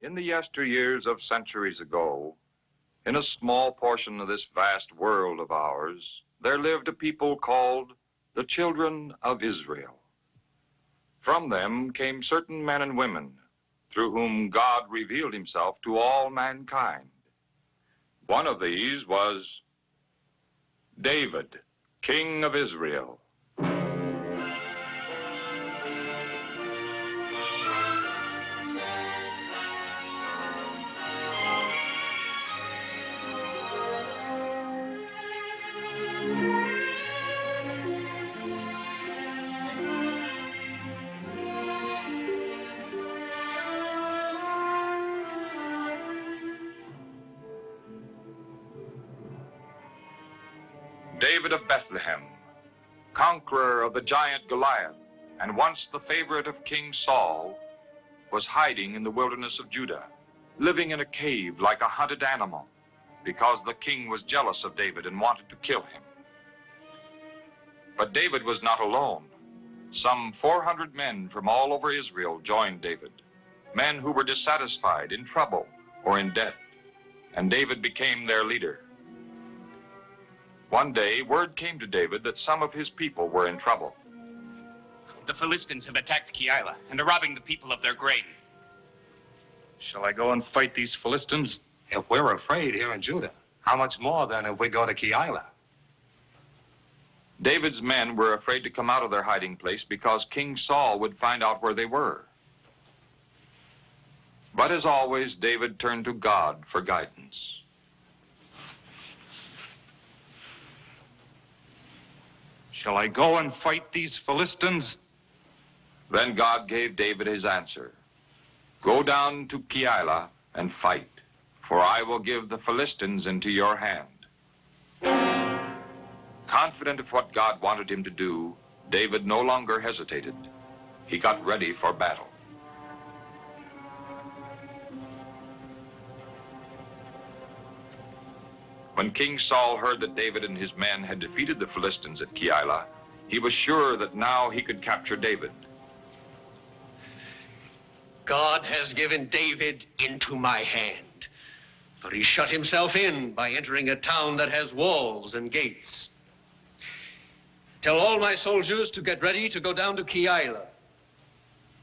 In the yesteryears of centuries ago, in a small portion of this vast world of ours, there lived a people called the children of Israel. From them came certain men and women through whom God revealed himself to all mankind. One of these was David, king of Israel. David of Bethlehem, conqueror of the giant Goliath, and once the favorite of King Saul, was hiding in the wilderness of Judah, living in a cave like a hunted animal, because the king was jealous of David and wanted to kill him. But David was not alone. Some 400 men from all over Israel joined David, men who were dissatisfied, in trouble, or in debt, and David became their leader. One day, word came to David that some of his people were in trouble. The Philistines have attacked Keilah and are robbing the people of their grain. Shall I go and fight these Philistines? If we're afraid here in Judah, how much more then if we go to Keilah? David's men were afraid to come out of their hiding place because King Saul would find out where they were. But as always, David turned to God for guidance. Shall I go and fight these Philistines? Then God gave David his answer. Go down to Keilah and fight, for I will give the Philistines into your hand. Confident of what God wanted him to do, David no longer hesitated. He got ready for battle. When King Saul heard that David and his men had defeated the Philistines at Keilah, he was sure that now he could capture David. God has given David into my hand, for he shut himself in by entering a town that has walls and gates. Tell all my soldiers to get ready to go down to Keilah.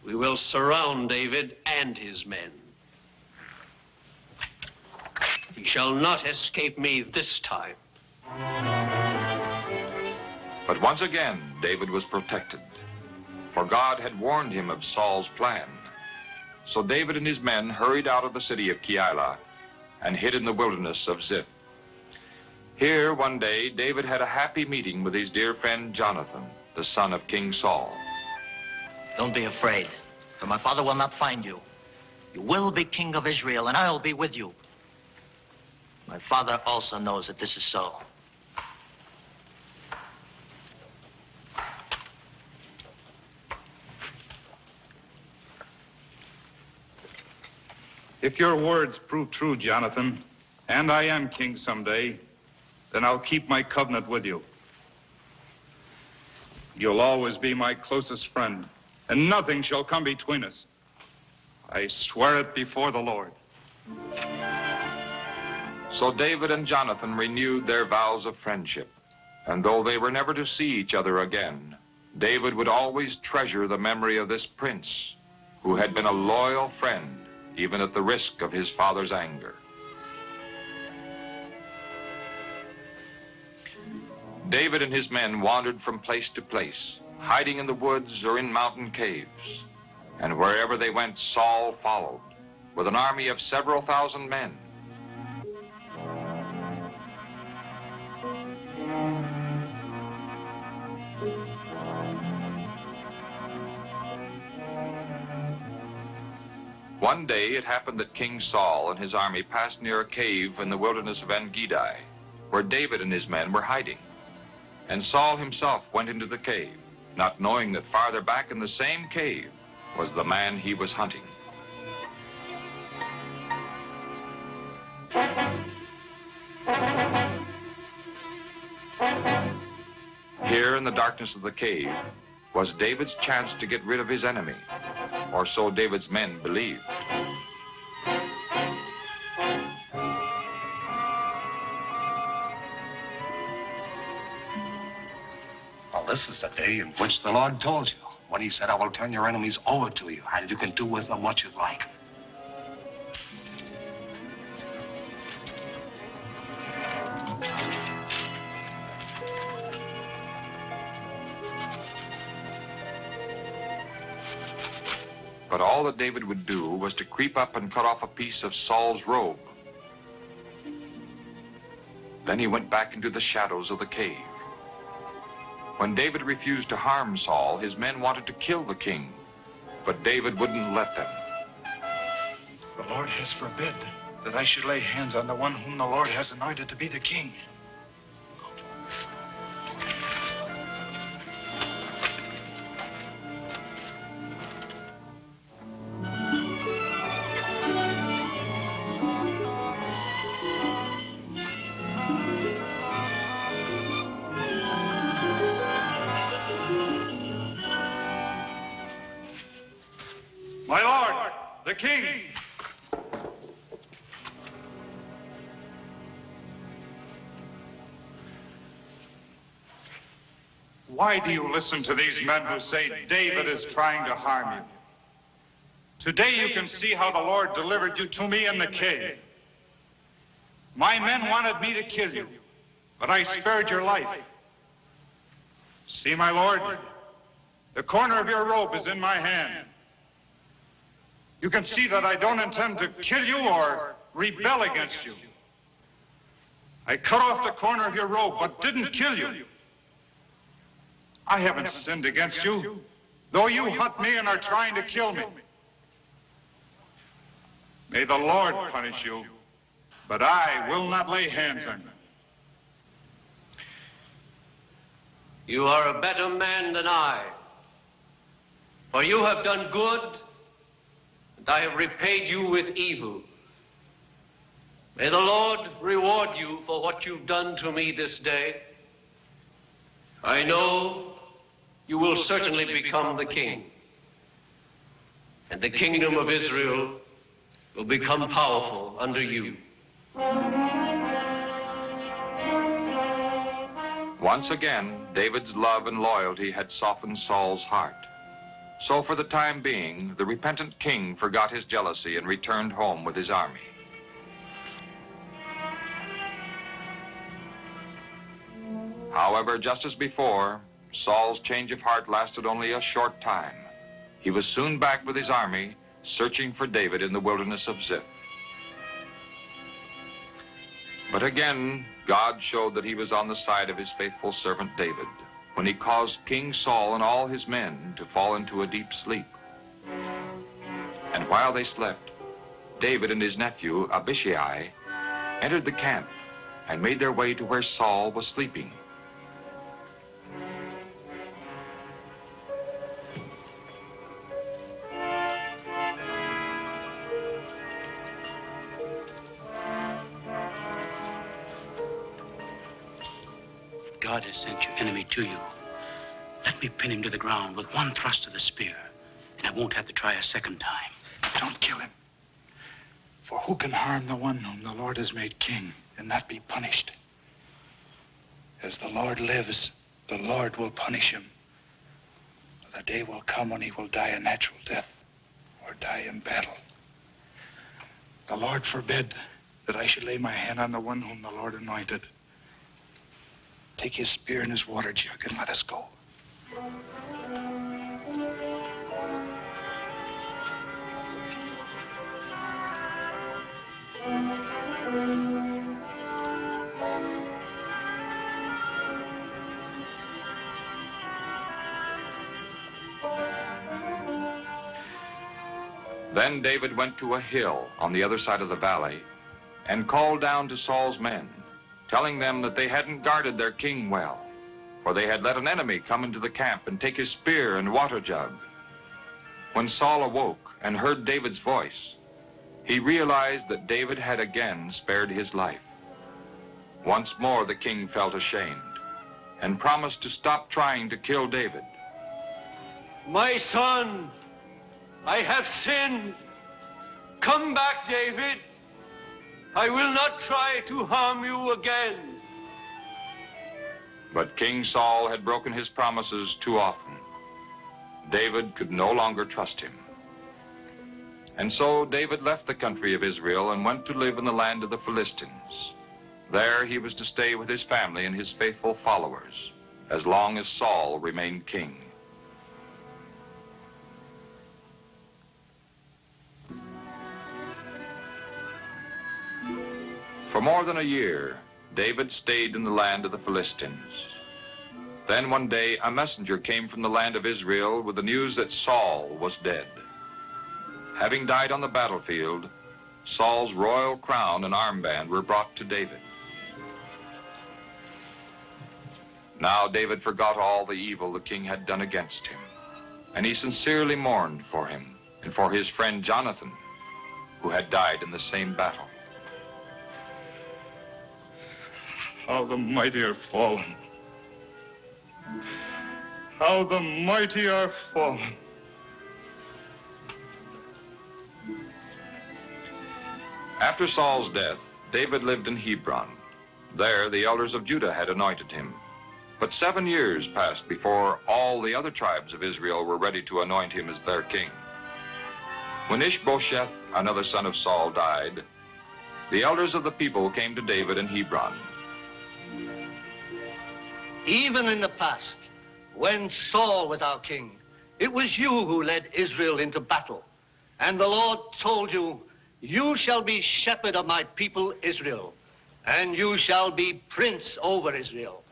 We will surround David and his men. He shall not escape me this time. But once again, David was protected, for God had warned him of Saul's plan. So David and his men hurried out of the city of Keilah and hid in the wilderness of Ziph. Here, one day, David had a happy meeting with his dear friend Jonathan, the son of King Saul. Don't be afraid, for my father will not find you. You will be king of Israel, and I'll be with you. My father also knows that this is so. If your words prove true, Jonathan, and I am king someday, then I'll keep my covenant with you. You'll always be my closest friend, and nothing shall come between us. I swear it before the Lord. So David and Jonathan renewed their vows of friendship, and though they were never to see each other again, David would always treasure the memory of this prince, who had been a loyal friend, even at the risk of his father's anger. David and his men wandered from place to place, hiding in the woods or in mountain caves, and wherever they went, Saul followed, with an army of several thousand men. One day it happened that King Saul and his army passed near a cave in the wilderness of En-Gedi, where David and his men were hiding. And Saul himself went into the cave, not knowing that farther back in the same cave was the man he was hunting. Here in the darkness of the cave was David's chance to get rid of his enemy, or so David's men believed. This is the day in which the Lord told you, when he said, I will turn your enemies over to you, and you can do with them what you like. But all that David would do was to creep up and cut off a piece of Saul's robe. Then he went back into the shadows of the cave. When David refused to harm Saul, his men wanted to kill the king, but David wouldn't let them. The Lord has forbid that I should lay hands on the one whom the Lord has anointed to be the king. My lord, the king. Why do you listen to these men who say David is trying to harm you? Today you can see how the Lord delivered you to me in the cave. My men wanted me to kill you, but I spared your life. See, my lord, the corner of your robe is in my hand. You can see that I don't intend to kill you or rebel against you. I cut off the corner of your robe, but didn't kill you. I haven't sinned against you, though you hunt me and are trying to kill me. May the Lord punish you, but I will not lay hands on you. You are a better man than I, for you have done good, and I have repaid you with evil. May the Lord reward you for what you've done to me this day. I know you will certainly become the king, and the kingdom of Israel will become powerful under you. Once again, David's love and loyalty had softened Saul's heart. So for the time being, the repentant king forgot his jealousy and returned home with his army. However, just as before, Saul's change of heart lasted only a short time. He was soon back with his army, searching for David in the wilderness of Ziph. But again, God showed that he was on the side of his faithful servant David, when he caused King Saul and all his men to fall into a deep sleep. And while they slept, David and his nephew, Abishai, entered the camp and made their way to where Saul was sleeping. God has sent your enemy to you. Let me pin him to the ground with one thrust of the spear, and I won't have to try a second time. Don't kill him. For who can harm the one whom the Lord has made king and not be punished? As the Lord lives, the Lord will punish him. The day will come when he will die a natural death or die in battle. The Lord forbid that I should lay my hand on the one whom the Lord anointed. Take his spear and his water jug and let us go. Then David went to a hill on the other side of the valley and called down to Saul's men, telling them that they hadn't guarded their king well, for they had let an enemy come into the camp and take his spear and water jug. When Saul awoke and heard David's voice, he realized that David had again spared his life. Once more the king felt ashamed and promised to stop trying to kill David. My son, I have sinned. Come back, David. I will not try to harm you again. But King Saul had broken his promises too often. David could no longer trust him. And so David left the country of Israel and went to live in the land of the Philistines. There he was to stay with his family and his faithful followers as long as Saul remained king. For more than a year, David stayed in the land of the Philistines. Then one day, a messenger came from the land of Israel with the news that Saul was dead. Having died on the battlefield, Saul's royal crown and armband were brought to David. Now David forgot all the evil the king had done against him, and he sincerely mourned for him and for his friend Jonathan, who had died in the same battle. How the mighty are fallen. How the mighty are fallen. After Saul's death, David lived in Hebron. There, the elders of Judah had anointed him. But 7 years passed before all the other tribes of Israel were ready to anoint him as their king. When Ishbosheth, another son of Saul, died, the elders of the people came to David in Hebron. Even in the past, when Saul was our king, it was you who led Israel into battle. And the Lord told you, you shall be shepherd of my people Israel, and you shall be prince over Israel.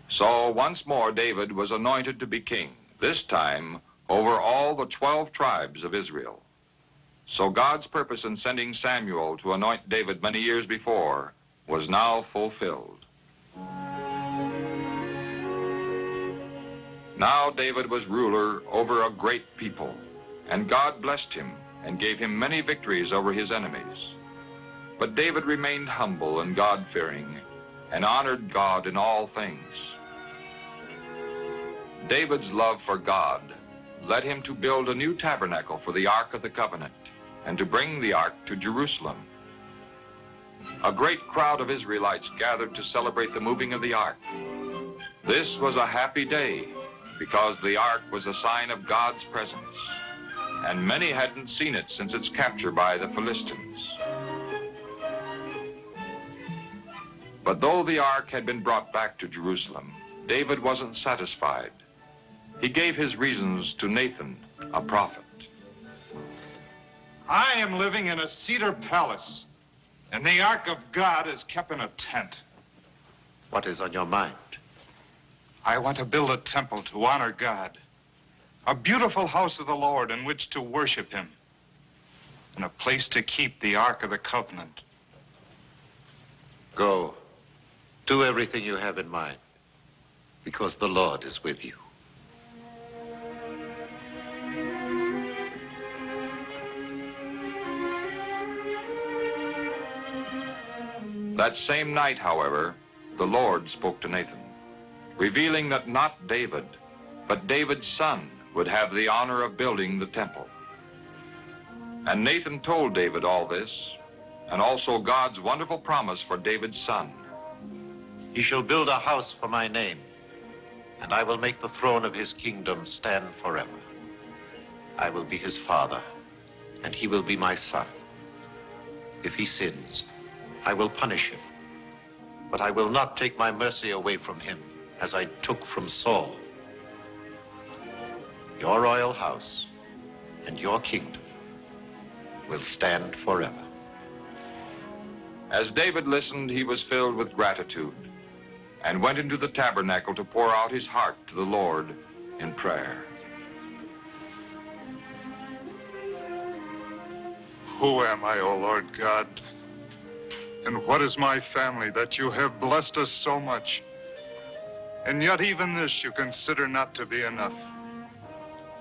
So once more David was anointed to be king, this time over all the 12 tribes of Israel. So God's purpose in sending Samuel to anoint David many years before was now fulfilled. Now David was ruler over a great people, and God blessed him and gave him many victories over his enemies. But David remained humble and God-fearing and honored God in all things. David's love for God led him to build a new tabernacle for the Ark of the Covenant and to bring the Ark to Jerusalem. A great crowd of Israelites gathered to celebrate the moving of the Ark. This was a happy day because the Ark was a sign of God's presence, and many hadn't seen it since its capture by the Philistines. But though the Ark had been brought back to Jerusalem, David wasn't satisfied. He gave his reasons to Nathan, a prophet. I am living in a cedar palace, and the Ark of God is kept in a tent. What is on your mind? I want to build a temple to honor God, a beautiful house of the Lord in which to worship him, and a place to keep the Ark of the Covenant. Go. Do everything you have in mind, because the Lord is with you. That same night, however, the Lord spoke to Nathan, revealing that not David, but David's son would have the honor of building the temple. And Nathan told David all this, and also God's wonderful promise for David's son. He shall build a house for my name, and I will make the throne of his kingdom stand forever. I will be his father, and he will be my son. If he sins, I will punish him, but I will not take my mercy away from him as I took from Saul. Your royal house and your kingdom will stand forever. As David listened, he was filled with gratitude and went into the tabernacle to pour out his heart to the Lord in prayer. Who am I, O Lord God? And what is my family that you have blessed us so much? And yet even this you consider not to be enough.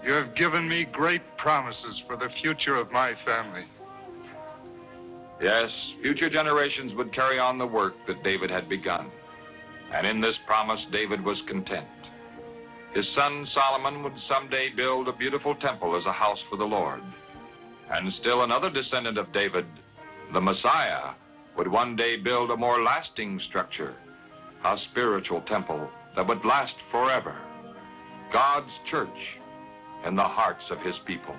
You have given me great promises for the future of my family. Yes, future generations would carry on the work that David had begun. And in this promise, David was content. His son Solomon would someday build a beautiful temple as a house for the Lord. And still another descendant of David, the Messiah, would one day build a more lasting structure, a spiritual temple that would last forever, God's church in the hearts of his people.